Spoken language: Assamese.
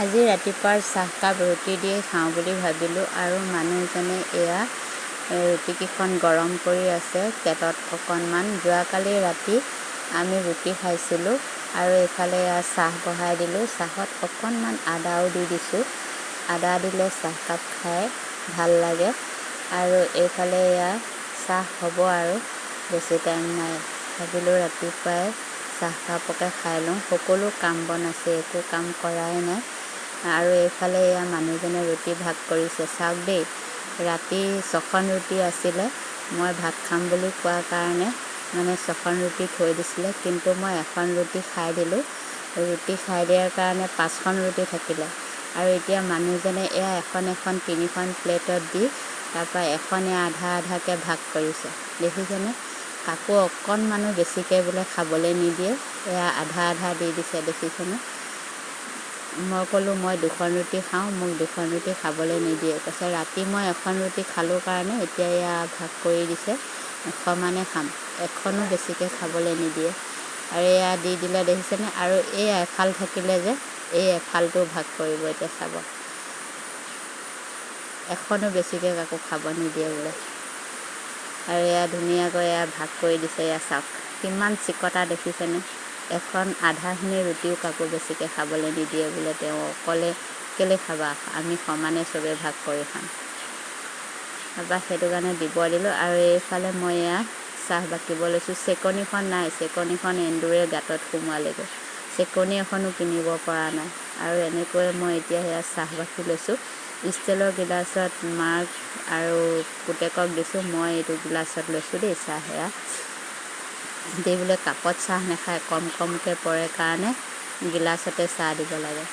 আজি ৰাতিপুৱাৰ চাহকাপ ৰুটি দিয়ে খাওঁ বুলি ভাবিলোঁ আৰু মানুহজনে এয়া ৰুটিকেইখন গৰম কৰি আছে পেটত অকণমান। যোৱাকালি ৰাতি আমি ৰুটি খাইছিলোঁ আৰু এইফালে এয়া চাহ বহাই দিলোঁ। চাহত অকণমান আদাও দি দিছোঁ। আদা দিলে চাহকাপ খাই ভাল লাগে। আৰু এইফালে এয়া চাহ হ'ব আৰু বেছি টাইম নাই। ভাবিলোঁ ৰাতিপুৱাই চাহকাপকে খাই লওঁ। সকলো কাম বন আছে, একো কাম কৰাই নাই। আৰু এইফালে এয়া মানুহজনে ৰুটি ভাগ কৰিছে। চাওক দেই, ৰাতি 6খন ৰুটি আছিলে। মই ভাত খাম বুলি কোৱাৰ কাৰণে মানে 6খন ৰুটি থৈ দিছিলে, কিন্তু মই এখন ৰুটি খাই দিলোঁ। ৰুটি খাই দিয়াৰ কাৰণে 5খন ৰুটি থাকিলে। আৰু এতিয়া মানুহজনে এয়া এখন 3খন প্লেটত দি তাৰপৰা এখনে আধা আধাকৈ ভাগ কৰিছে। দেখিছেনে? কাকো অকণমানো বেছিকৈ বোলে খাবলৈ নিদিয়ে, এয়া আধা আধা দি দিছে। দেখিছেনে? মই ক'লোঁ মই 2খন ৰুটি খাওঁ, মোক 2খন ৰুটি খাবলৈ নিদিয়ে। তাৰপিছত ৰাতি মই এখন ৰুটি খালোঁ কাৰণে এতিয়া এয়া ভাগ কৰি দিছে, সমানে খাম, এখনো বেছিকৈ খাবলৈ নিদিয়ে। আৰু এয়া দি দিলে দেখিছেনে? আৰু এই এফাল থাকিলে যে এই এফালটো ভাগ কৰিব। এতিয়া চাব, এখনো বেছিকৈ কাকো খাব নিদিয়ে বোলে। আৰু এয়া ধুনীয়াকৈ এয়া ভাগ কৰি দিছে। এয়া চাওক কিমান চিকটা, দেখিছেনে? এখন আধাখিনি ৰুটিও কাকো বেছিকৈ খাবলৈ নিদিয়ে বোলে। তেওঁ অকলে কেলৈ খাবা, আমি সমানে চবেই ভাগ কৰি খাম। তাৰপৰা সেইটো কাৰণে দিব দিলোঁ। আৰু এইফালে মই এয়া চাহ বাকিব লৈছোঁ। চেকনিখন নাই, চেকনিখন এন্দুৰে গাঁতত সোমোৱালেগৈ। চেকনি এখনো কিনিব পৰা নাই। আৰু এনেকৈ মই এতিয়া সেয়া চাহ বাকি লৈছোঁ। ষ্টিলৰ গিলাচত মাক আৰু পুতেকক দিছোঁ। মই এইটো গিলাচত লৈছোঁ দেই চাহ। সেয়া দি বোলে কাপত চাহ নাখায়, কম কমকৈ পৰে কাৰণে গিলাচতে চাহ দিব লাগে।